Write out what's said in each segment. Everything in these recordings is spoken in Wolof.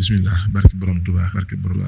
bismillah barke borom Tuubaa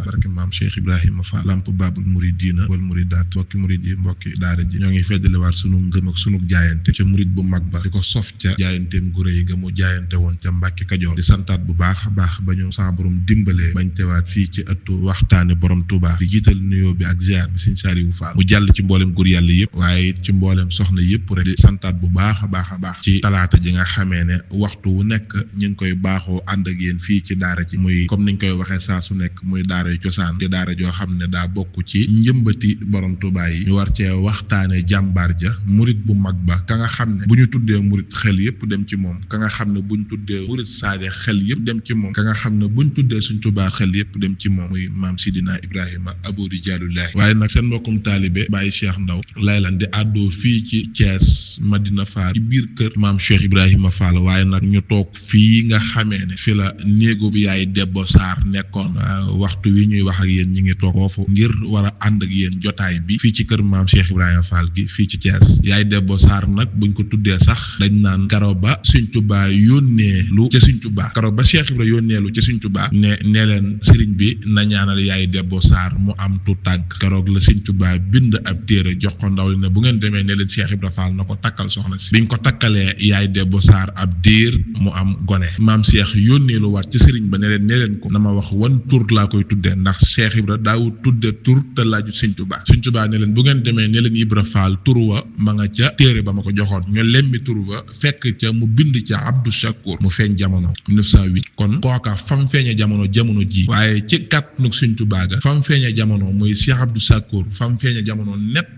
barke maam Cheikh Ibrahima Fall lamp babul muridina wal muridaat mbokki murid yi mbokki daara ji ñoo ngi feddaliwaat sunu ngëm ak sunu jaayante ca murid bu mag ba di ko sof ca jaayanteem gu rëy ga mu jaayante woon ca Mbàkke Kajoor di santaat bu baax a baax ba ñu sa borom dimbalee bañ teewaat fii ci ëttu waxtaane borom Tuubaa di jiital nuyoo bi ak ziar bi Sëriñ Saaliwu Fall mu jàll ci mboolem góor yàlla yëpp waaye it ci mboolem soxna yëpp rek di santaat bu baax a baax ci talaata ji nga xamee ne waxtu wu nekk ñu ngi koy baaxoo ànd ak yéen fii ci daara ji muy comme niñ koy waxee saa su nekk muy daara yu cosaan di daara joo xam ne daa bokk ci njëmbati borom Tuubaa yi ñu war cee waxtaane jàmbaar ja murit bu mag ba ka nga xam ne bu ñu tuddee murit xel yëpp dem ci moom ka nga xam ne bu ñu tuddee murit saade xel yëpp dem ci moom ka nga xam ne bu ñu tuddee Sëriñ Tuubaa xel yëpp dem ci moom muy maam Sidina Ibrahima Abou Rijaalullaahi waaye nag seen mbokkum taalibe Baye Cheikh Ndaw laylan di àddoo fii ci Thiès Madina Fall ci biir kër maam Cheikh Ibrahima Fall waaye nag ñu toog fii nga xamee ne fi la néegu bi yaay Debbo Sarr nekkoon waxtu wi ñuy wax ak yéen ñi ngi toog foofu ngir war a ànd ak yéen jotaay bi fii ci kër maam Cheikh Ibrahima Fall gi fii ci Thiès yaay Debbo Sarr nag buñ ko tuddee sax dañ naan karo ba Sëriñ Tuubaa yónnee lu ca Sëriñ Tuubaa karo ba Cheikh Ibrahima yónnee lu ca Sëriñ Tuubaa ne leen sëriñ bi na ñaanal yaay Debbo Sarr mu am tu tànk karoog la Sëriñ Tuubaa bind ab téere jox ko ndaw li ne bu ngeen demee ne leen Cheikh Ibrahima Fall na ko takkal soxna si biñ ko takkalee yaay Debbo Sarr ab diir mu am gone maam Cheikh yónnee lu waat ci sëriñ ba ne leen ko na ma wax wan tur laa koy tuddee ndax Cheikh Ibra daawul tudde tur te laaju Sëriñ Tuubaa ne leen bu ngeen demee ne leen Ibra Fall tur wa ma nga ca téere ba ma ko joxoon ñu lemmi tur wa fekk ca mu bind ca Abdou Chakour mu feeñ jamono 1908 kon kooka fam feeñe jamono ji waaye ci kat nag Sëriñ Tuubaa ga fam feeñe jamono muy Cheikh Abdou Chakour fam feeñe jamono net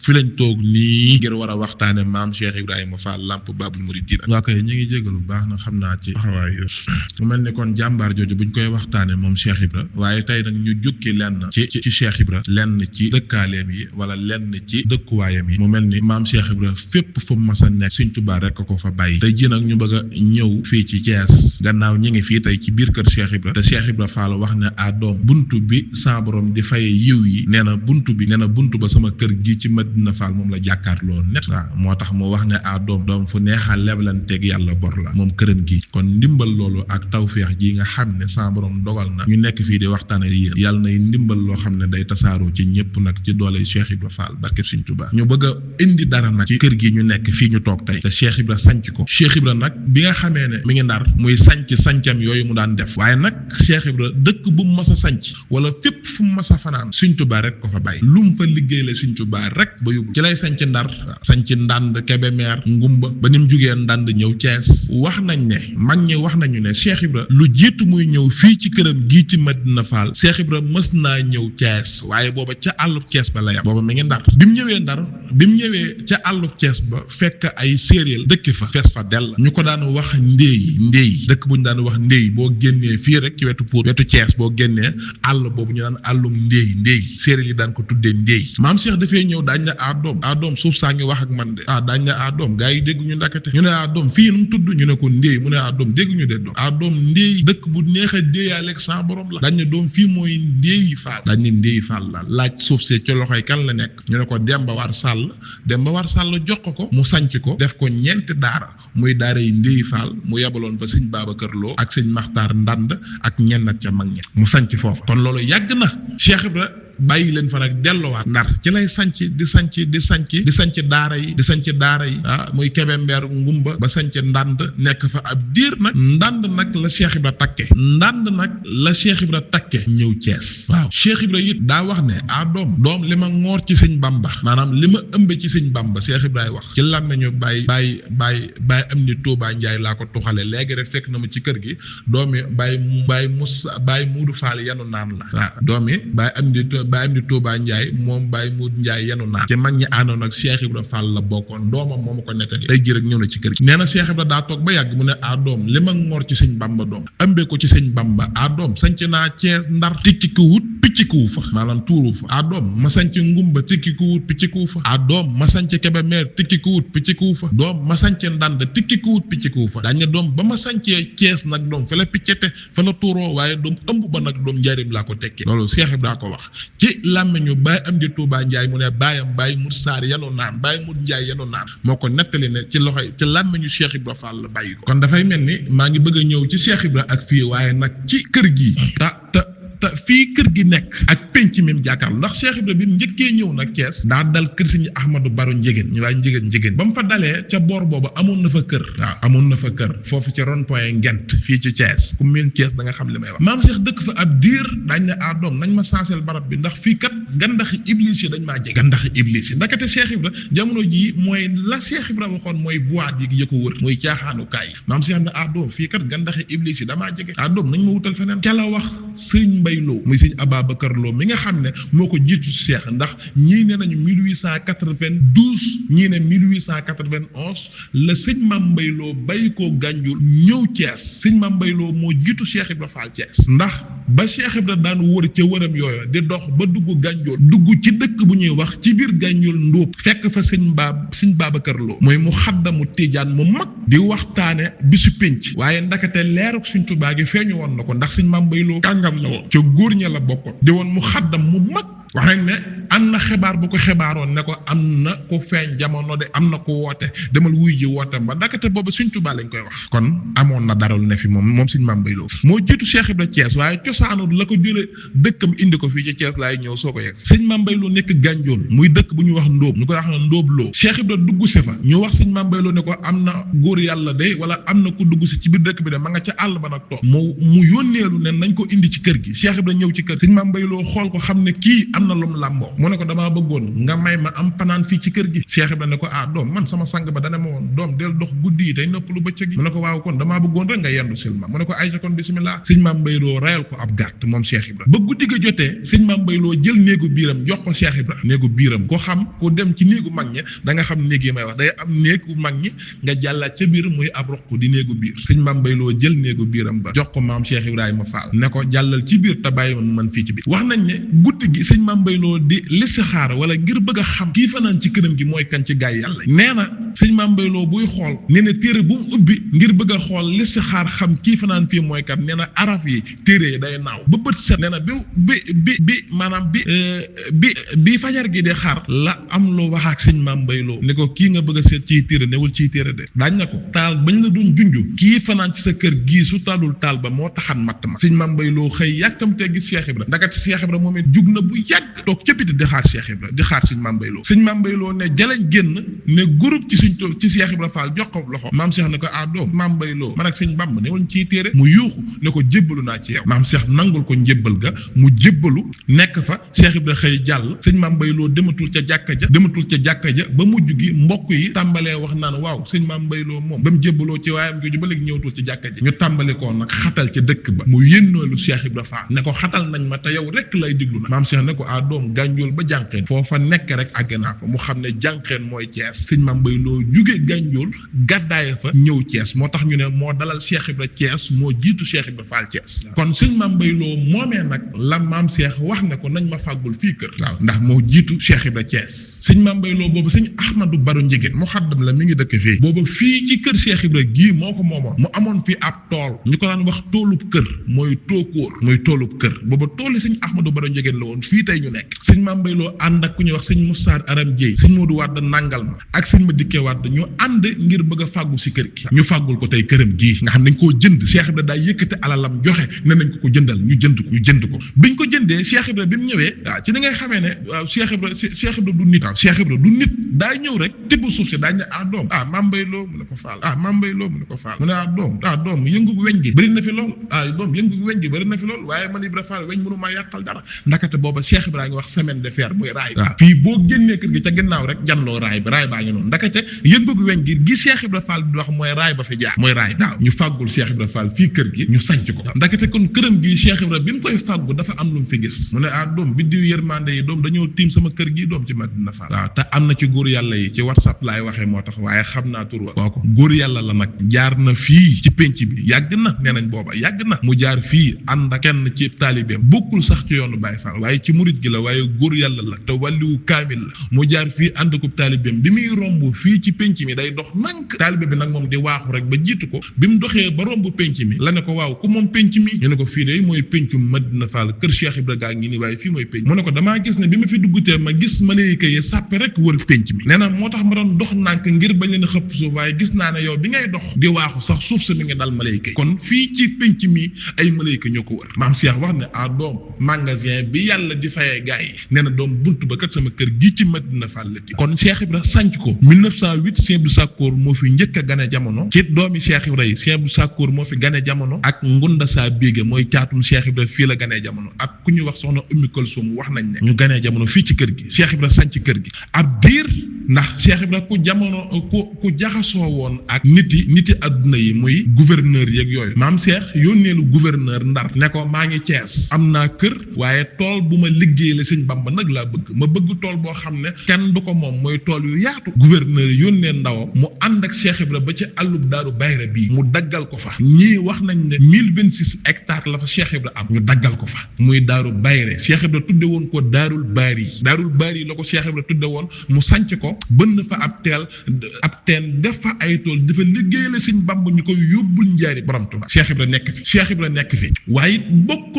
fi lañ toog nii ngir war a waxtaane maam Cheikh Ibrahima Fall lamp babul muridina waa koy ñu ngi jégalu bu baax na xam naa ci taxawaay mu mel ni kon jàmbaar jooju buñ koy waxtaane moom Cheikh Ibra waaye tey nag ñu jukki lenn ci Cheikh Ibra lenn ci dëkkaaleem yi wala lenn ci dëkkuwaayam yi mu mel ni maam Cheikh Ibra fépp fu mu mas a nekk Sëriñ Tuubaa rek ko fa bàyyi tey ji nag ñu bëgg a ñëw fii ci Thiès gannaaw ñi ngi fii tey ci biir kër Cheikh Ibra te Cheikh Ibra Fall wax ne doom buntu bi sa borom di faye yiw yi nee na buntu ba sama kër gi ci Madina Fall moom la jàkkaarloo net waaw moo tax mu wax ne doom fu neexal leblanteeg yàlla bor la moom këram gi kon ndimbal loolu ak tawféex ji nga xam ne sa borom dogal na ñu nekk fii di waxtaane yéen yàlla nay ndimbal loo xam ne day tasaaroo ci ñëpp nag ci doole Cheikh Ibra Fall barke Sëriñ Tuubaa ñu bëgg a indi dara nag ci kër gi ñu nekk fii ñu toog tey te Cheikh Ibra sanc ko Cheikh Ibra nag bi nga xamee ne mi ngi Ndar muy sancam yooyu mu daan def waaye nag Cheikh Ibra dëkk bu mu mas a sanc wala fépp fu mu mas a fanaan Sëriñ Tuubaa rek ko fa bàyyi lu mu fa liggéey la Sëriñ Tuubaa rek ba yóbbu ci lay sanc Ndar sanc Ndand Kébémer Ngumba ba ni mu jugee Ndand ñëw Thiès wax nañ ne mag ñi wax nañu ne Cheikh Ibra lu jiitu muy ñëw fii ci këram gii ci Madina Fall Cheikh Ibra mës naa ñëw Thiès waaye booba ca àllub Thiès ba la yam booba mi ngi Ndar bi mu ñëwee ca àllub Thiès ba fekk ay séeréer dëkk fa fees fa dell ñu ko daan wax ndéey dëkk bu ñu daan wax ndéey boo génnee fii rek ci wetu Pout wetu Thiès boo génnee àll boobu ñu daan àllum ndéey séeréer yi daan ko tuddee ndéey maam Cheikh dafay ñëw daañ na doom suuf saa ngi wax ak man de daañ na doom gaa yi dégg ñu ndakate ñu ne doom fii nu mu tudd ñu ne ko ndéey mu ne doom dégg ñu de doom ndéey dëkk bu neex a déeyaaleeg sa borom la dañ ne doom fii mooy ndéeyi Fall dañ ne ndéeyi Fall la laaj suuf see ci loxoy kan la nekk ñu ne ko Demba War Sall jox ko mu sanc ko def ko ñeenti daara muy daara yi ndéeyi Fall mu yebaloon fa sëñ Babacar Lo ak sëñ Maxtaar Ndand ak ñenn ca mag ña mu sanc foofa kon loolu yàgg na Cheikh Ibra bàyyi leen fa nag delluwaat Ndar ci lay sanc di sanc daara yi muy Kébémer Ngumba ba sanc Ndand nekk fa ab diir nag Ndand nag la Cheikh Ibra takke ñëw Thiès waaw Cheikh Ibra it daa wax ne doom li ma ngoor ci sëñ Bamba maanaam li ma ëmbe ci sëñ Bamba Cheikh Ibra wax ci lan nañu bàyyi am ni Touba Njaay laa ko tuxale léegi rek fekk na ma ci kër gi doomi bàyyi Muudu Faal yanu naan la waaw doomi bàyyi am di Touba Ndiaye moom Baye Moud Ndiaye yenu naan te mag ñi àndoon ak Cheikh Ibra Fall la bokkoon doomam moo ma ko nettali tey jii rek ñëw na ci kër gi nee na Cheikh Ibra daa toog ba yàgg mu ne doom li ma ngoor ci sëñ Bamba doom ëmbee ko ci sëñ Bamba doom sanc naa Cees Ndar tikki ko wut piccikuwu fa maanaam tuuru fa ah doom ma sanc ngumba tikkikuwut piccikuwu fa ah doom ma sanc Kébémer tikkikuwut piccikuwu fa doom ma sanc Ndande tikkikuwut piccikuwu fa dañ ne doom ba ma sancee Thiès nag doom fa la piccete fa la tuuroo waaye doom ëmb ba nag doom njaarim laa ko tekki loolu Cheikh Ibra ko wax ci làmmiñu Baye Amdi Touba Ndiaye mu ne baayam Baye Mour Sarr yanu naan Baye Mour Ndiaye yanu naan moo ko nettali ne ci loxoy ci làmmiñu Cheikh Ibra Fall la bàyyi ko kon dafay mel ni maa ngi bëgg a ñëw ci Cheikh Ibra ak fii waaye nag ci kër gi te fii kër gi nekk ak penc mi mu jàkkaarloo ndax Cheikh Ibra bi njëkkee ñëw nag Thiès daa dal kër Sëriñ Ahmadou Baro Njégéen ñu waaye njégéen ba mu fa dalee ca boor boobu amoon na fa kër waaw amoon na fa kër foofu ci rond point Ngent fii ci Thiès ku mel Thiès da nga xam li may wax maam Cheikh dëkk fa ab diir daañ ne ah doom nañ ma sansel barab bi ndax fii kat gandaxi iblis yi dañ maa jege gandaxi iblis yi ndakate Cheikh Ibra jamono jii mooy la Cheikh Ibra waxoon mooy boîte yi ko wër mooy caaxaanukaay yi maam Cheikh ne ah doom fii kat gandaxi iblis yi damaa jege ah doom nañ ma wutal feneen ca la wax sëñ Mbay Lo muy sëñ Ababacar Lo mi nga xam ne moo ko jiitu ci Cheikh ndax ñii ne nañu 1892 ñii ne 1891 la sëñ Mame Mbay Lo bàyyi ko Gànjul ñëw Thiès sëñ Mame Mbay Lo moo jiitu Cheikh Ibra Fall Thiès ndax ba Cheikh Ibra daan wër ca wëram yooyu di dox ba dugg Gànjul dugg ci dëkk bu ñuy wax ci biir Gànjul Ndóob fekk fa sëñ Babacar Lo mooy mu xaddamu Tijaan mu mag di waxtaane bisu pénc waaye ndakate leeruk Sëñ Tuubaa gi feeñu woon na ko ndax sëñ Mame Mbay Lo kàngam la woon ca góor ña la bokkoon di woon mu xaddam mu mag wax nañ ne am na xibaar bu ko xibaaroon ne ko am na ku feeñ jamono de am na ku woote demal wuy ji wootam ba ndakate boobu Sëñ Tuubaa lañ koy wax kon amoon na dara lu ne fi moom sëñ Mame Mbay Lo moo jiitu Cheikh Ibra Thiès waaye cosaanu la ko jële dëkkam indi ko fii ci Thiès laay ñëw soo ko yegg sëñ Mame Mbay Lo nekk Gànjool muy dëkk bu ñuy wax Ndóob ñu koy wax na Ndóob Lo Cheikh Ibra dugg si fa ñu wax sëñ Mame Mbay Lo ne ko am na góor yàlla de wala am na ku dugg si ci biir dëkk bi de ma nga ca àll ba nag toog mu yónneelu ne nañ ko indi ci kër gi Cheikh Ibra ñëw ci kër sëñ Mame Mbay Lo xool ko xam ne kii am na lum làmboo mu ne ko damaa bëggoon nga may ma am panaan fii ci kër gi Cheikh Ibra ne ko ah doom man sama sang ba dana ma woon doom del dox guddi yi tey nëpp lu bëccëg gi mu ne ko waaw kon damaa bëggoon rek nga yendu silma mu ne ko ay kon bismillah sëñ Mame Mbay Lo rayal ko ab gàtt moom Cheikh Ibra ba guddi ga jotee sëñ Mame Mbay Lo jël néegu biiram jox ko Cheikh Ibra néegu biiram ko xam ko dem ci néegu mag ñi da nga xam néeg yi may wax day am néegu mag ñi nga jàllaat ca biir muy ab roq di néegu biir sëñ Mame Mbay Lo jël néegu biiram ba jox ko maam Cheikh Ibrahima Fall ne ko jàllal ci biir te bàyyi man fii ci biir wax nañ ne guddi gi sëñ Mame Mbay Lo di listixaar wala ngir bëgg a xam kii fanaan ci këram gi mooy kan ci gaay yàlla nee na sëñ Mame Mbay Lo buy xool nee na téere bu mu ubbi ngir bëgg a xool listixaar xam kii fanaan fii mooy kan nee na araf yi téere yi day naaw ba bët set nee na bi maanaam bi fajar gi di xaar la am lu wax ak sëñ Mame Mbay Lo ne ko kii nga bëgg a seet ciy téere newul ciy téere de daañ na ko taal bañ la doon junju kii fanaan ci sa kër gii su taalul taal ba moo taxan matt ma sëñ Mame Mbay Lo xëy yàkkamtee gis Cheikh Ibra ndakati Cheikh Ibra moom it jug na bu yàgg toog ca biti di xaar Cheikh Ibra di xaar sëñ Mame Mbay Lo sëñ Mame Mbay Lo ne jaleñ génn ne groupe ci Cheikh Ibra Fall jox ko loxo maam Cheikh ne ko ah doom Mame Mbay Lo man ak sëñ Bamba newul ciy téere mu yuuxu ne ko jébbalu naa ci yow maam Cheikh nangul ko njébbal ga mu jébbalu nekk fa Cheikh Ibra xëy jàll sëñ Mame Mbay Lo dematul ca jàkka ja ba mujj gi mbokk yi tàmbalee wax naan waaw sëñ Mame Mbay Lo moom ba mu jébbaloo ci waayam jooju ba léegi ñëwatul ci jàkka ja ñu tàmbali ko nag xatal ca dëkk ba mu yénnoolu Cheikh Ibra Fall ne ko xatal nañ ma te yow rek lay diglu nag maam Cheikh ne ko ah doom Gànjool ba jànqeen foofa nekk rek àgg naa ko mu xam ne jànqeen mooy Thiès sëñ Mame Mbay Lo jóge Gànjool gàddaaye fa ñëw Thiès moo tax ñu ne moo dalal Cheikh Ibra Thiès moo jiitu Cheikh Ibra Fall Thiès kon sëñ Mame Mbay Lo moomee nag la maam Cheikh wax ne ko nañ ma fàggul fii kër waaw ndax moo jiitu Cheikh Ibra Thiès sëñ Mame Mbay Lo boobu sëñ Ahmadou Baro Njégéen mu xaddam la mi ngi dëkk fii boobu fii ci kër Cheikh Ibra gii moo ko moomoon mu amoon fii ab tool ñu ko daan wax toolub kër mooy tookóor muy toolub kër boobu tool yi sëñ Ahmadou Baro Njégéen la woon fii tey ñu nekk sëñ Mame Mbay Lo ànd ak ku ñuy wax sëñ Moussa Aram Dieye sëñ Modou Wade nangal ma ak sëñ ma dikkee Wade ñu ànd ngir bëgg a fàggu si kër gi ñu fàggul ko tey këram gii nga xam dañ koo jënd Cheikh Ibra daa yëkkate alalam joxe ne nañ ko jëndal ñu jënd ko biñ ko jëndee Cheikh Ibra bi mu ñëwee waaw ci ni ngay xamee ne waaw Cheikh Ibra du nit waaw Cheikh Ibra du nit daa ñëw rek tibb suuf si daañ ne ah doom ah Mame Mbay Lo mu ne ko faal ah Mame Mbay Lo mu ne ko faal mu ne ah doom yëngu weñ gi bëri na fi lool doom yëngu weñ gi bëri na fi lool waaye man Ibra Fall weñ mënu maa yàqal dara ndakate booba Cheikh Ibra ngi wax semaine de fer muy raay waaw fii boo génnee kër gi ca ginnaaw rek janloo raay baa ngi noonu ndakate yëngug weñ gi Cheikh Ibra Fall di wax mooy raay ba fi jaar mooy raay daaw ñu fàggul Cheikh Ibra Fall fii kër gi ñu sanc ko ndakate kon këram gi Cheikh Ibra bi mu koy fàggu dafa am lu mu fi gis mu ne doom biddiw yërmande yi doom dañoo tiim sama kër gi doom ci Madina Fall waaw te am na ci góor yàlla yi ci WhatsApp laay waxee moo tax waaye xam naa tur wa kooku góor yàlla la nag jaar na fii ci penc bi yàgg na nee nañ booba yàgg na mu jaar fii ànd ak kenn ci taalibeem bokkul sax ci yoonu Baye Fall waaye ci murit gi la waaye góor yàlla la te wàlliwu kaamil la mu jaar fii ànd ak taalibeem bi muy romb fii ci penc mi day dox nank taalibe bi nag moom di waaxu rek ba jiitu ko bi mu doxee ba romb penc mi la ne ko waaw ku moom penc mi ñu ne ko fii de mooy pencu Madina Fall kër Cheikh Ibra gaa ngi nii waaye fii mooy penc mu ne ko damaa gis ne bi ma fi duggutee ma gis malayka yi sàppe rek wër penc mi nee na moo tax ma doon dox nànk ngir bañ leen a xëpp suuf waaye gis naa ne yow bi ngay dox di waaxu sax suuf sa mi nga dal malayka yi kon fii ci penc mi ay malayka ñoo ko wër maam Cheikh wax ne doom magasin bi yàlla di fayee gaa yi nee na doom bunt ba kat sama kër gi ci Madina Fall la kon Cheikh Ibra sanc ko 1908 Sëñ Abdou Sakkoor moo fi njëkk a gane jamono ci doomi Cheikh Ibra yi Sëñ Abdou Sakkoor moo fi gane jamono ak ngunda saa bége mooy caatum Cheikh Ibra fii la ganee jamono ak ku ñuy wax soxna Ummi Kalsum wax nañ ne ñu ganee jamono fii ci kër gi Cheikh Ibra sanc kër gi ab diir ndax Cheikh Ibra ku jaxasoo woon ak niti adduna yi muy gouverneur yeeg yooyu maam Cheikh yónneelu gouverneur Ndar ne ko maa ngi Cees am naa kër waaye tool bu ma liggéey la sëñ Bamba nag laa bëgg ma bëgg tool boo xam ne kenn du ko moom mooy tool yu yaatu gouverneur yónnee ndawam mu ànd ak Cheikh Ibra ba ci àllub Daaru Bayra bii mu daggal ko fa ñii wax nañ ne 1026 hectares la fa Cheikh Ibra am ñu daggal ko fa muy Daaru Bayra Cheikh Ibra tudde woon ko Daarul Baari la ko Cheikh Ibra tudde woon mu sanc ko bënn fa ab teen def fa ay tool dafa liggéey la sëñ Bamba ñu koy yóbbul njaari borom Tuubaa Cheikh Ibra nekk fi waaye bokk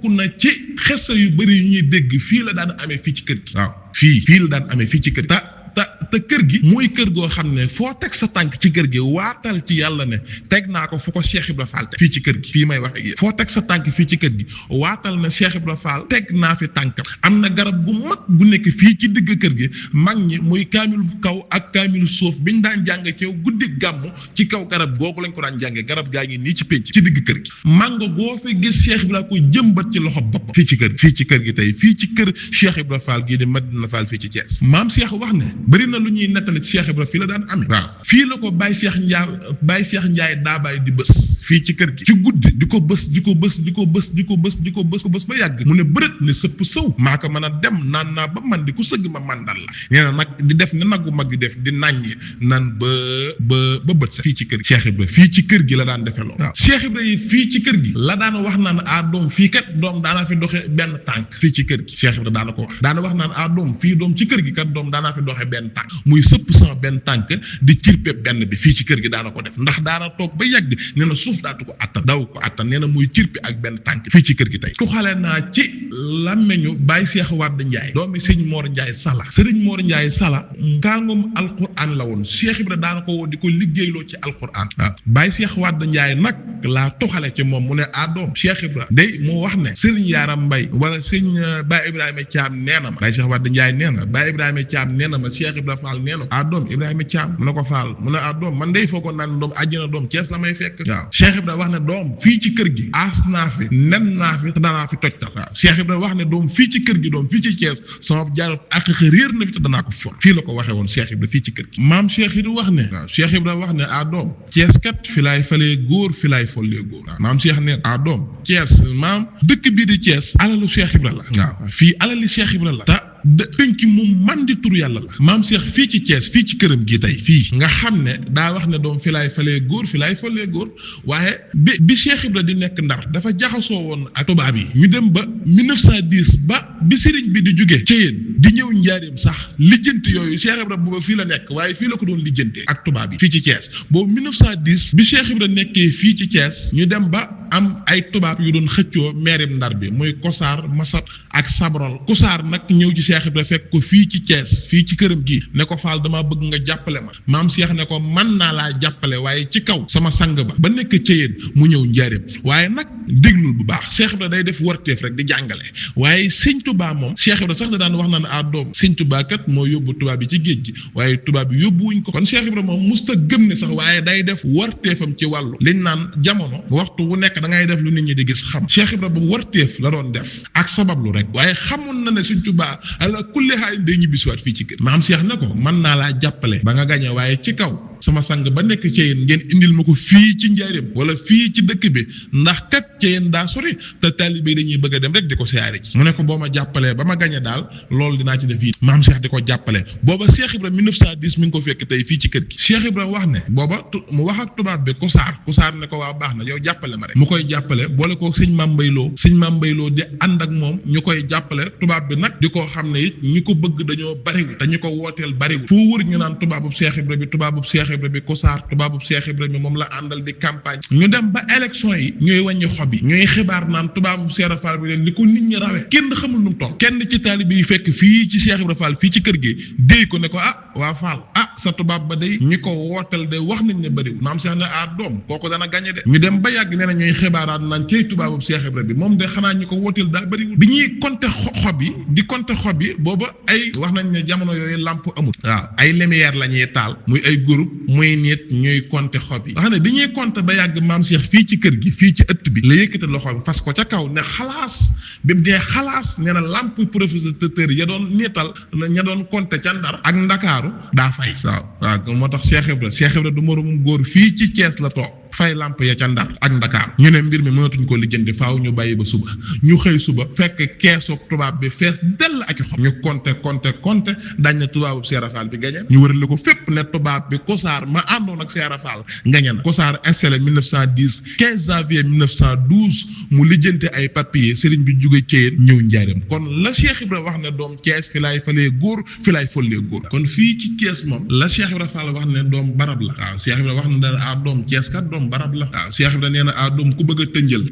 na ci xesa yu bëri yu ñuy dégg fii la daan amee fii ci kër gi waaw fii la daan amee fii ci kër gi te kër gi mooy kër goo xam ne foo teg sa tànk ci kër gi waatal ci yàlla ne teg naa ko fu ko Cheikh Ibra Fall teg fii ci kër gi fii may wax ak yéen foo teg sa tànk fii ci kër gi waatal na Cheikh Ibra Fall teg naa fi tànkam am na garab gu mag bu nekk fii ci digg kër gi mag ñi muy kaamilu kaw ak kaamilu suuf biñ daan jàng ci guddi gàmmu ci kaw garab googu lañ ko daan jàngee garab gaa ngi nii ci pénc ci digg kër gi mango goo fi gis Cheikh Ibra ko jëmbat ci loxo boppam fii ci kër gi tey fii ci kër Cheikh Ibra Fall gii di Madina Fall fii ci Thiès maam Cheikh wax ne bëri na lu ñuy nettali ci Cheikh Ibra fii la daan amee waaw fii la ko Baye Cheikh Ndiaye daa bàyyi di bës fii ci kër gi ci guddi di ko bës ba yàgg mu ne bërët ne sëpp sëw maa ko mën a dem naan naa ba man di ku sëgg ma mandal la nee na nag di def ne nagu mag di def di nàññi naan ba bët sa fii ci kër gi Cheikh Ibra fii ci kër gi la daan defee loolu waaw Cheikh Ibra yi fii ci kër gi la daan wax naan doom fii kat doom daanaa fi doxe benn tànk fii ci kër gi Cheikh Ibra daana ko wax daana wax naan doom fii doom ci kër gi kat doom daanaa fi doxe benn tànk muy sëpp sama benn tànk di cirpe benn bi fii ci kër gi daana ko def ndax daana toog ba yàgg nee na suuf daatu ko attan nee na muy cirpe ak benn tànk fii ci kër gi tey ku xale naa ci làmmeñu Baye Cheikh Wade Ndiaye doomi sëñ Mor Ndiaye Sala sëriñ Mor Ndiaye Sala kàngum alquran la woon Cheikh Ibra daana ko woo di ko liggéeyloo ci alquran waaw Baye Cheikh Wade Ndiaye nag laa toxale ci moom mu ne doom Cheikh Ibra day mu wax ne sëriñ Yaaram Mbay wala sëñ Baye Ibrahima Thiam nee na ma Baye Cheikh Wade Ndiaye nee na Baye Ibrahima Thiam nee na ma Cheikh Ibra Fall nee na doom Ibrahima Thiam mu ne ko Fall mu ne doom man day foogoon naan doom àjjana doom Cees la may fekk waaw Cheikh Ibra wax ne doom fii ci kër gi aas naa fi nen naa fi te danaa fi tojtal waaw Cheikh Ibra wax ne doom fii ci kër gi doom fii ci Cees sama jaarab ak réer na fi te danaa ko for fii la ko waxee woon Cheikh Ibra fii ci kër gi maam Cheikh Ibra wax ne waaw Cheikh Ibra wax ne doom Cees kat fi laay falee góor fi laay follee góor waaw maam Cheikh ne doom Cees maam dëkk bii di Cees alalu Cheikh Ibra la waaw fii alali Cheikh Ibra la penc mu mandi tur yàlla la maam Cheikh fii ci Thiès fii ci këram gi tey fii nga xam ne daa wax ne doom fi laay falee góor fi laay follee góor waaye bi Cheikh Ibra di nekk Ndar dafa jaxasoo woon ak tubaab yi ñu dem ba 1910 ba bi sëriñ bi di jóge Ceyeen di ñëw njaareem sax lijjanti yooyu Cheikh Ibra booba fii la nekk waaye fii la ko doon lijjantee ak tubaab yi fii ci Thiès boobu 1910 bi Cheikh Ibra nekkee fii ci Thiès ñu dem ba am ay tubaab yu doon xëccoo meerim Ndar bi muy Kosaar Masat ak Sabrol Kosaar nag ñëw ci Cheikh Ibra fekk ko fii ci Thiès fii ci këram gi ne ko Fall dama bëgg nga jàppale ma maam Cheikh ne ko mën naa laa jàppale waaye ci kaw sama sang ba nekk Ceyeen mu ñëw njaareem waaye nag déglul bu baax Cheikh Ibra day def warteef rek di jàngale waaye sëñ Touba moom Cheikh Ibra sax da daan wax naan doom sëñ Touba kat moo yóbbu tubaab bi ci géej gi waaye tubaab bi yóbbuwuñ ko kon Cheikh Ibra moom musta gëm ne sax waaye day def warteefam ci wàllu liñ naan jamono waxtu wu nekk da ngay def lu nit ñi di gis xam Cheikh Ibra ba warteef la doon def ak sabablu rek waaye xamoon na ne sëñ Touba ala kulli haal day ñibbisiwaat fii ci kër maam Cheikh ne ko mën naa laa jàppale ba nga gañe waaye ci kaw sama sang ba nekk ci yéen ngeen indil ma ko fii ci njaareem wala fii ci dëkk bi ndax kat ci yéen daa sori te taalibe dañuy bëgg a dem rek di ko siyaare ji mu ne ko boo ma jàppalee ba ma gañe daal loolu dinaa ci def yi maam Cheikh di ko jàppale booba Cheikh Ibra 1910 mi ngi ko fekk tey fii ci kër gi Cheikh Ibra wax ne booba mu wax ak tubaab bi Kusaar ne ko waa baax na yow jàppale ma rek mu koy jàppale boole ko sëñ Mame Mbaye Lo di ànd ak moom ñu koy jàppale tubaab bi nag di ko xam ne it ñi ko bëgg dañoo bariwul te ñi ko wooteel bariwul fu wër ñu naan tubaabub Cheikh Ibra bi Kusaar tubaabub Cheikh Ibra bi moom la àndal di campagne ñu dem ba élection yi ñuy wàññi xob yi ñuy xibaar naan tubaabub Cheikh Ibra Fall bi leen li ko nit ñi rawee kenn xamul nu mu toll kenn ci taalibe yi fekk fii ci Cheikh Ibra Fall fii ci kër gi déy ko ne ko waa Fall sa tubaab ba day ñi ko wootal de wax nañ ne bëriwul maam Cheikh ne doom kooku dana gagné de ñu dem ba yàgg nee na ñuy xibaaraat naan cey tubaabub Cheikh Ibra bi moom de xanaa ñi ko wooteel daa bëriwul bi ñuy compter xob yi booba ay wax nañ ne jamono yooyu lampe amul waaw ay lumière la ñuy taal muy ay groupe muy nit ñuy compter xob yi wax ne bi ñuy compter ba yàgg maam Cheikh fii ci kër gi fii ci ëtt bi la yëkkati loxoom fas ko ca kaw ne xalaas bi mu dee xalaas nee na lampe professeur ya doon niital ña doon compter ca Ndar ak Ndakaaru daa fay waaw moo tax Cheikh Ibra du moromum góor fii ci Thiès la toog fay lamp ya ca Ndar ak Ndakaar ñu ne mbir mi mënatuñ ko lijjanti faaw ñu bàyyi ba suba ñu xëy suba fekk keesoog tubaab bi fees dell ak xob ñu compter dañ ne tubaabub Cheikh Ibra Fall bi gañe ñu wërale ko fépp ne tubaab bi Kusaar ma àndoon ak Cheikh Ibra Fall gañe na Kusaar installé 1910 15 janvier 1912 mu lijjanti ay papier sëriñ bi jóge Thièyeen ñëw Njaaréem kon la Cheikh Ibra wax ne doom Thiès fi laay falee góor fi laay follee góor kon fii ci Thiès moom la Cheikh Ibra Fall wax ne doom barab la waaw Cheikh Ibra wax ne dana doom Thiès kat doom barab la waaw Cheikh Ibra nee na doom ku bëgg a tënjël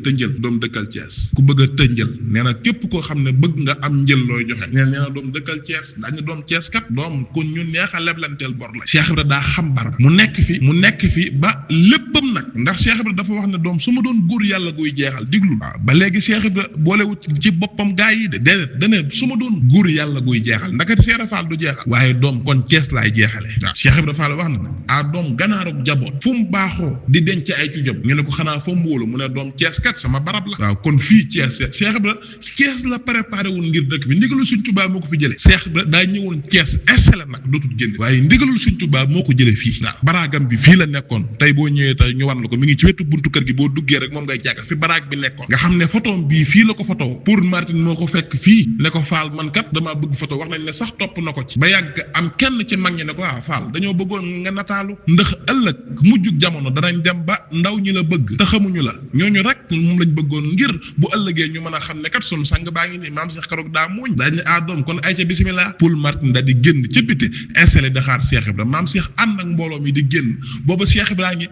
doom dëkkal Thiès ku bëgg a tënjël nee na képp koo xam ne bëgg nga am njël looy joxe nee na doom dëkkal Thiès dañu doom Thiès kat doom ku ñu neex a leblanteel bor la Cheikh Ibra daa xam barab mu nekk fi ba léppam nag ndax Cheikh Ibra dafa wax ne doom su ma doon góor yàlla guy jeexal diglu waaw ba léegi Cheikh Ibra boolewut ci boppam gaa yi de déedéet dane su ma doon góor yàlla guy jeexal ndakati Cheikh Ibra Fall du jeexal waaye doom kon Thiès laay jeexale waaw Cheikh Ibra Fall wax na doom ganaarug jaboot fu mu baaxoo di denc ay ci jom ñu ne ko xanaa fa mu wóolu mu ne doom Thiès kat sama barab la waaw kon fii Thiès Cheikh Ibra Thiès la préparé wul ngir dëkk bi ndigalul Sëñ Tuubaa moo ko fi jëlee Cheikh Ibra daa ñëwoon Thiès installé nag dootul génn waaye ndigalul Sëñ Tuubaa moo ko jëlee fii waaw baraagam bi fii la nekkoon tey boo ñëwee tey ñu war la ko mi ngi ci wetu buntu kër gi boo duggee rek moom ngay jàkkat fi baraag bi nekkoon nga xam ne photom bii fii la ko photo pour Martin moo ko fekk fii ne ko Fall man kat damaa bëgg photo wax nañ ne sax topp na ko ci ba yàgg am kenn ci mag ñi ne ko Fall dañoo bëggoon nga nataalu ndax ëllëg mujjug jamono danañ dem ba ndaw ñi la bëgg te xamuñu la ñooñu rek moom lañ bëggoon ngir bu ëllëgee ñu mën a xam ne kat sunu sang baa ngi nii maam Cheikh Karoog daa muuñ dañ ne doom kon ay ca bismillah Paul Martin daal di génn ci biti installé di xaar Cheikh Ibra maam Cheikh ànd ak mbooloo mi di génn booba Cheikh Ibra ngi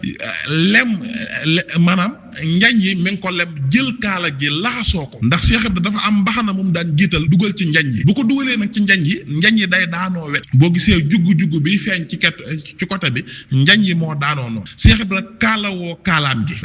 maanaam njañ yi mi ngi ko lem jël kaala gi laxasoo ko ndax Cheikh Ibra dafa am mbaxana moom daan jiital dugal ci njañ yi bu ko dugalee nag ci njañ yi day daanoo wet boo gisee juggu bi feeñ ci côté bi njañ yi moo daanoo noonu Cheikh Ibra kaalawoo kaalaam gi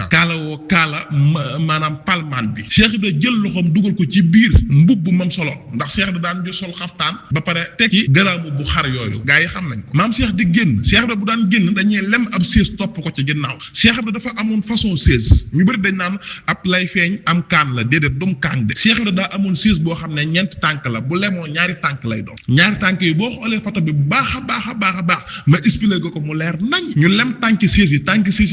maanaam palmaan bi Cheikh Ibra jël loxoom dugal ko ci biir mbubb mam solo ndax Cheikh Ibra daan ju sol xaftaan ba pare teg ci garaamu bu xar yooyu gaa yi xam nañ ko maam Cheikh di génn Cheikh Ibra bu daan génn dañuy lem ab sées topp ko ci ginnaaw Cheikh Ibra dafa amoon façon sées ñu bëri dañ naan ab lay feeñ am kaan la déedéet dum kaan de Cheikh Ibra daa amoon sées boo xam ne ñeenti tànk la bu lemoo ñaari tànk lay doon ñaari tànk yi boo xoolee photo bi bu baax a baax ma expliqué ko mu leer nañ ñu lem tànk sées yi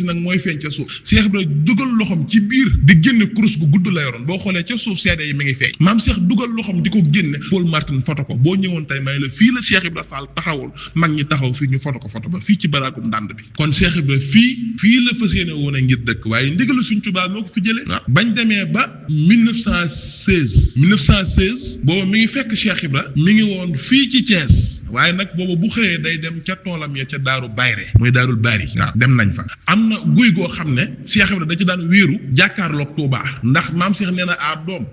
nag mooy feeñ ca suuf Cheikh Ibra dugal loxoom ci biir di génne kurus gu gudd la yoroon boo xoolee ca suuf seede yi mi ngi feeñ maam Cheikh dugal loxoom di ko génne Paul Martin photo ko boo ñëwoon tey may la fii la Cheikh Ibra Fall taxawul mag ñi taxaw fii ñu photo ba fii ci baraagum ndànd bi kon Cheikh Ibra fii la fas yéene woon a ngir dëkk waaye ndigalu Sëñ Tuubaa moo ko fi jëlee bañ demee ba 1916 booba mi ngi fekk Cheikh Ibra mi ngi woon fii ci Thiès waaye nag boobu bu xëyee day dem ca toolam ya ca daaru bayre muy daarul bari waaw dem nañ fa am na guy goo xam ne Cheikh Ibra da ci daan wéeru jàkkaarloog Touba ndax maam Cheikh nee na doom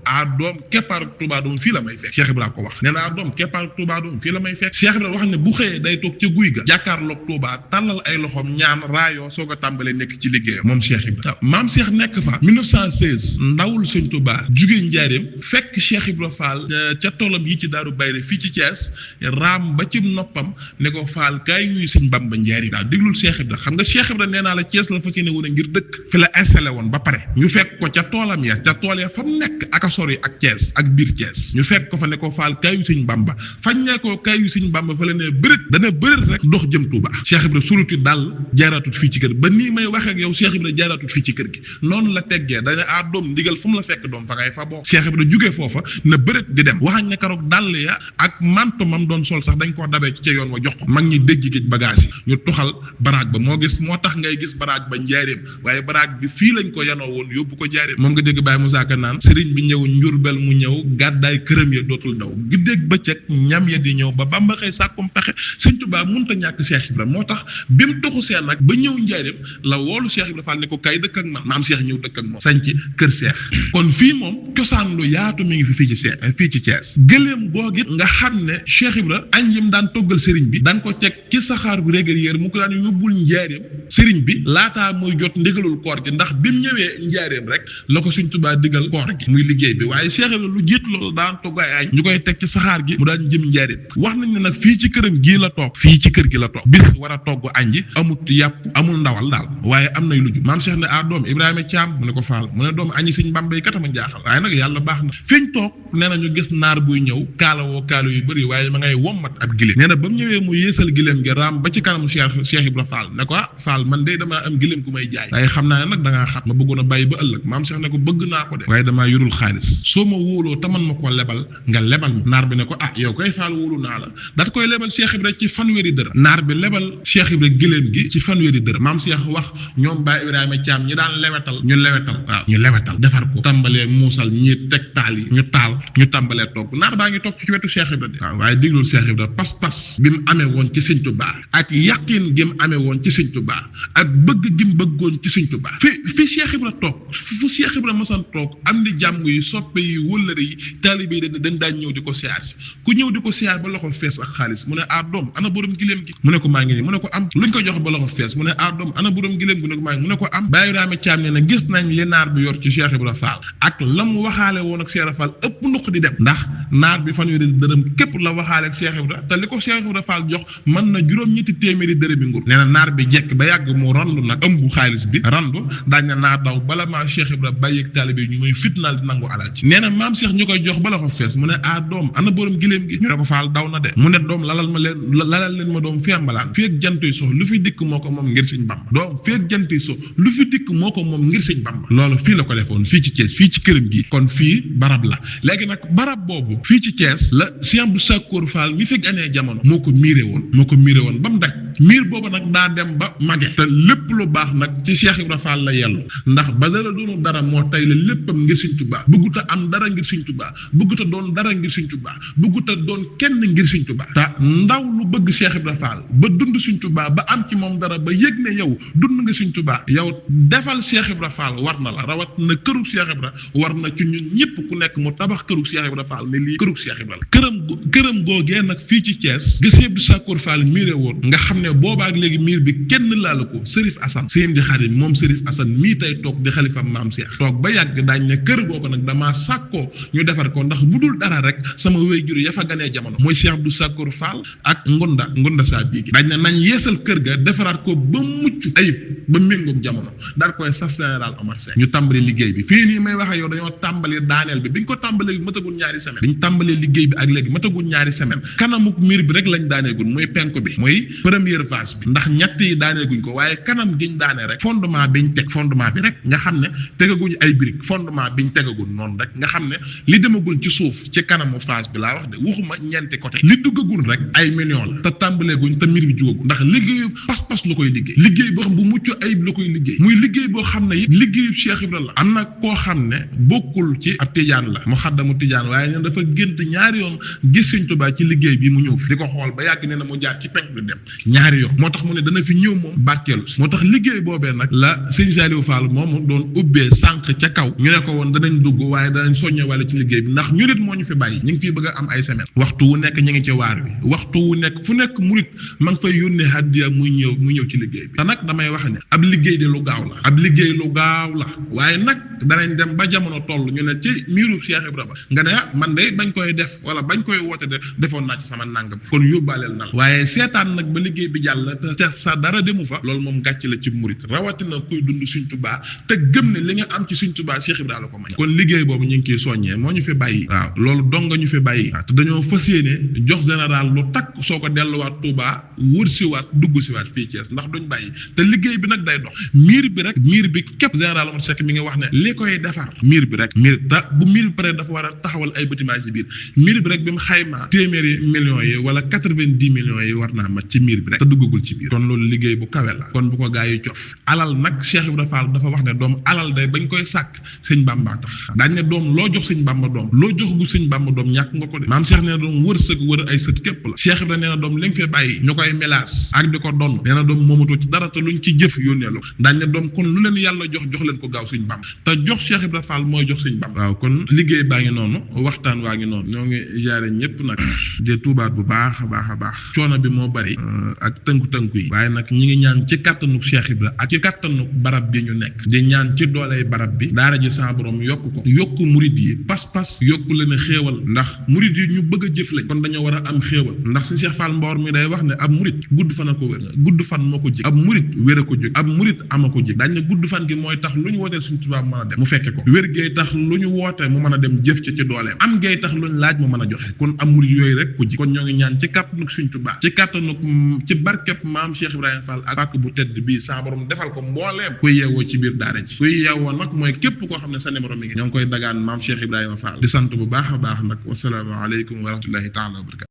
keppaaru Touba doom fii la may fekk Cheikh Ibra ko wax nee na doom keppaaru Touba doom fii la may fekk Cheikh Ibra wax ne bu xëyee day toog ca guy ga jàkkaarloog Touba tàllal ay loxoom ñaan raayoo soog a tàmbalee nekk ci liggéeyam moom Cheikh Ibra maam Cheikh nekk fa 1916 ndawul sëñ Touba jugee Njaaréem fekk Cheikh Ibra Fall ca toolam yi ci daaru bayre fii ci Thiès raam ba ci noppam ne ko Fall kaay wuyu sëñ Bamba Njaaréem daa déglul Cheikh Ibra xam nga Cheikh Ibra nee naa la Thiès la fa ci ne woon ngir dëkk fi la installé woon ba pare ñu fekk ko ca toolam ya ca tool ya fa mu nekk ak a sori ak Thiès ak biir Thiès ñu fekk ko fa ne ko Fall kaay wuyu sëñ Bamba fañ ne ko kaay wuyu sëñ Bamba fa la ne bërët dana bërët rek dox jëm Touba Cheikh Ibra suluti daal jaaraatut fii ci kër ba nii may waxee ak yow Cheikh Ibra jaaraatut fii ci kër gi noonu la teggee dana doom ndigal fu mu la fekk doom fa ngay fa bokk Cheikh Ibra jugee foofa na bërët di dem waxañ ne keroog dàll ya ak manto mam doon sol sax dañ koo dabee ci ca yoon wa jox ko mag ñi dégg géej bagage yi ñu tuxal baraag ba moo tax ngay gis baraag ba Njaaréem waaye baraag bi fii lañ ko yanoo woon yóbbu ko Njaaréem moom nga dégg Baye Moussa Ka naan sëriñ bi ñëw Njurbel mu ñëw gàddaay këram ya dootul daw guddeeg bëccëg ñam ya di ñëw ba Bamba xëy sàkkum pexe Sëñ Tuubaa mënta ñàkk Cheikh Ibra moo tax bi mu tuxu seen nag ba ñëw Njaaréem la woolu Cheikh Ibra Fall ne ko kay dëkk ak man maam Cheikh ñëw dëkk ak moom sañ ci kër Cheikh kon fii moom cosaan lu yaatu mi ngi fii ci Thiès gëléem googit nga xam ne Cheikh Ibra añ yim daan toggal sëriñ bi daan ko teg ci saxaar gu régulier mu ko daan yóbbul Njaaréem sëriñ bi laataa muy jot ndigalul koor gi ndax bi mu ñëwee Njaaréem rek la ko Sëñ Tuubaa digal koor gi muy liggéey bi waaye Cheikh Ibra lu jiitu loolu daan togg ay añ ñu koy teg ci saxaar gi mu daan jëm Njaaréem wax nañ ne nag fii ci këram gii la toog fii ci kër gi la toog bis war a togg añ ji amul yàpp amul ndawal daal waaye am nay luju maam Cheikh ne doom Ibrahima Thiam mu ne ko Fall mu ne doom añi Sëñ Bamba yi katama jaaxal waaye nag yàlla baax na fiñ toog nee na ñu gis naar buy ñëw kaalawoo kaala yu bëri waaye ma ngay wommat ab giléem nee na ba mu ñëwee mu yéesal giléem gi raam ba ci kanamu Cheikh Ibra Fall ne ko Fall man de damaa am giléem gu may jaay waaye xam naa ne nag da ngaa xat ma bëggoon a bàyyi ba ëllëg maam Cheikh ne ko bëgg naa ko de waaye damaa yorul xaalis soo ma wóoloo taman ma ko lebal nga lebal ma naar bi ne ko yow koy Fall wóolu naa la daat koy lebal Cheikh Ibra ci fanweeri dërëm naar bi lebal Cheikh Ibra giléem gi ci fanweeri dërëm maam Cheikh wax ñoom Baye Ibrahima Thiam ñi daan lewetal ñu lewetal defar ko tàmbalee muusal ñi teg taal yi ñu taal ñu tàmbalee togg naar baa ngi toog ci wetu Cheikh Ibra de waaw waaye déglul Cheikh Ibra pas-pas bi mu amee woon ci Sëñ Tuubaa ak yaqin gi mu amee woon ci Sëñ Tuubaa ak bëgg gi mu bëggoon ci Sëñ Tuubaa fi Cheikh Ibra toog fu Cheikh Ibra mësan toog am di jàmm yi soppe yi wëllëre yi taalibe yi dañ daan ñëw di ko siyaar si ku ñëw di ko siyaar ba loxo fees ak xaalis mu ne doom ana borom giléem gi mu ne ko maa ngi nii mu ne ko am luñ ko jox ba loxo fees mu ne doom ana borom giléem gi mu ne ko am Baye Ibrahima Thiam ne na gis nañ li naar bi yor ci Cheikh Ibra Fall ak la mu waxaale woon ak Cheikh Ibra Fall ëpp ndox di dem ndax naar bi fanweeri dërëm képp la waxaale ak Cheikh Ibra te li ko Cheikh Ibra Fall jox mën na juróom-ñetti téeméeri dërëmi nguur nee na naar bi jekk ba yàgg mu randu nag ëmbu xaalis bi randu daañ na naa daw bala maa Cheikh Ibra bàyyeeg taalibe ñu muy fitnaal di nangu alal ci nee na maam Cheikh ñu koy jox bala ko fees mu ne doom ana borom giléem gi ñu ne ko Fall daw na de mu ne doom lalal leen ma doom fi ambalaan feeg jantoy so lu fi dikk moo ko moom ngir Sëñ Bamba doom feeg jantoy so lu fi dikk moo ko moom ngir Sëñ Bamba loolu fii la ko defoon fii ci Thiès fii ci këram gi kon fii barab la léegi nag barab boobu fii ci Thiès la Cheikh Abdou Sakkour Fall mi fi ganee jamono moo ko miire woon ba mu daj miir boobu nag daa dem ba mage te lépp lu baax nag ci Cheikh Ibra Fall la yellu ndax ba dara doonu dara moo tay la léppam ngir Sëñ Tuubaa bëggut a am dara ngir Sëñ Tuubaa bëggut a doon dara ngir Sëñ Tuubaa bëggut a doon kenn ngir Sëñ Tuubaa te ndaw lu bëgg Cheikh Ibra Fall ba dund Sëñ Tuubaa ba am ci moom dara ba yëg ne yow dund nga Sëñ Tuubaa yow defal Cheikh Ibra Fall war na la rawat na këru Cheikh Ibra war na ci ñun ñëpp ku nekk mu tabax këru Cheikh Ibra Fall ne lii këru Cheikh Ibra la këram googee nag fii ci Thiès ga Cheikh Abdou Sakkour Fall miire woon nga xam ne boobaak léegi miir bi kenn laala ko Sërif Assane seen di xarit moom Sërif Assane mii tey toog di xalifa maam Cheikh toog ba yàgg daañ ne kër googu nag damaa sàkkoo ñu defar ko ndax bu dul dara rek sama wéyjur ya fa ganee jamono mooy Cheikh Abdou Sakkour Fall ak ngunda saa bii gi dañ ne nañ yeesal kër ga defaraat ko ba mucc ayib ba méngoog jamono daal koy sas général Omar Seck ñu tàmbali liggéey bi fii nii may waxe yow dañoo tàmbali daaneel bi biñ ko tàmbalee matagul ñaari semaine biñ tàmbalee liggéey bi ak léegi matagul ñaari semaine kanamuk miir bi rek lañ daaneegul mooy penk bi mooy première phase bi ndax ñett yi daanee guñ ko waaye kanam giñ daane rek fondement biñ teg fondement bi rek nga xam ne tegaguñ ay briques fondement biñ tegagul noonu rek nga xam ne li demagul ci suuf ci kanamu phase bi laa wax de waxuma ñeenti côté li duggagul rek ay millions la te tàmbaleeguñ te mbir bi jugagul ndax liggéeyu pas-pas lu koy liggéey boo xam bu mucc ayib la koy liggéey muy liggéey boo xam ne it liggéeyu Cheikh Ibra la am na koo xam ne bokkul ci ab tijaan la mu xaddamu tijaan waaye ne dafa gént ñaari yoon gis Sëñ Tuubaa ci liggéey bi mu ñëw fi di ko xool ba yàgg ne na mu jaar ci penk bi dem ñaari yoon moo tax mu ne dana fi ñëw moom barkeelu si moo tax liggéey boobee nag la Sëñ Saliou Fall moom doon ubbee sànq ca kaw ñu ne ko woon danañ dugg waaye danañ soññe wala ci liggéey bi ndax ñu nit moo ñu fi bàyyi ñu ngi fii bëgg a am ay semaine waxtu wu nekk ñu ngi ci waar wi waxtu wu nekk fu nekk murit ma ngi fay yónnee hadiya muy ñëw ci liggéey bi te nag damay wax ne ab liggéey de lu gaaw la ab liggéey lu gaaw la waaye nag danañ dem ba jamono toll ñu ne ci miiru Cheikh Ibra ba nga ne man de bañ koy def wala bañ koy woote de defoon naa ci sama nàngam kon yóbbaaleel na la waaye seetaan nag ba liggéey bi jàll te sa dara demu fa loolu moom gàcc la ci murit rawatina kuy dund Sëñ Tuubaa te gëm ne li nga am ci Sëñ Tuubaa Cheikh Ibra la ko may kon liggéey boobu ñu ngi koy soññee moo ñu fi bàyyi waaw loolu dong nga ñu fi bàyyi waaw te dañoo fas yéene jox général lu takk soo ko delluwaat Touba wër siwaat dugg siwaat fii Thiès ndax duñ bàyyi te liggéey bi nag day dox miir bi képp général Omar Seck mi ngi wax ne li koy defar miir bi te bu miir bi pare dafa war a taxawal ay bâtiment ci biir miir bi rek bi mu xaymaa téeméeri millions yi wala 90 millions yi war naa mat ci miir bi rek te duggagul ci biir kon loolu liggéey bu kawe la kon bu ko gaa yi cof alal nag Cheikh Ibra Fall dafa wax ne doom alal day bañ koy sàkk sëñ Bamba tax daañ ne doom loo jox sëñ Bamba doom loo joxagul sëñ Bamba doom ñàkk nga ko de maam Cheikh nee na doom wërsëg wër ay sët képp la Cheikh Ibra nee na doom li nga fee bàyyi ñu koy mélaas ak di ko donn nee na doom moomatoo ci dara te luñ ci jëf yónnee la daañ ne doom kon lu leen yàlla jox leen ko gaaw sëñ Bamba te jox Cheikh Ibra Fall mooy jox sëñ Bamba waaw kon liggéey baa ngi noonu waxtaan waa ngi noonu ñoo ngi jaare ñëpp nag de tuubaat bu baax a baax a baax coono bi moo bari ak tënku yi waaye nag ñi ngi ñaan ci kàttanuk Cheikh Ibra ak ci kàttanuk barab bi ñu nekk di ñaan ci dooley barab bi daara ji sa borom yokk ko yokk murid yi pas-pas yokk leen a xéewal ndax murid yi ñu bëgg a jëf lañ kon dañoo war a am xéewal ndax si Cheikh Fall Mbawar mi day wax ne ab murid gudd fan a ko wér gudd fan moo ko jig ab murid wér a ko jig ab murid ama ko jig dañ ne gudd fan gi mooy tax lu ñu wootee suñu tubaab mën a dem mu fekke ko wér gay tax lu ñu woote mu mën a dem jëf ci dooleem am gay tax luñ laaj mu mën a joxe kon am murid yooyu rek ko jig kon ñoo ngi ñaan ci kàttanuk suñ tubaab ci kàttanuk ci barkeb maam Cheikh Ibrahima Fall ak pàkk bu tedd bii sa borom defal ko mbooleem kuy yeewoo ci biir daara ji kuy yeewoo nag mooy képp koo xam ne sa numéro mi ngi ñoo ngi koy dagaan maam Cheikh Ibrahima Fall di sant bu baax a baax nag wassalaamu aleykum wa rahmatullahi taala wa barakatu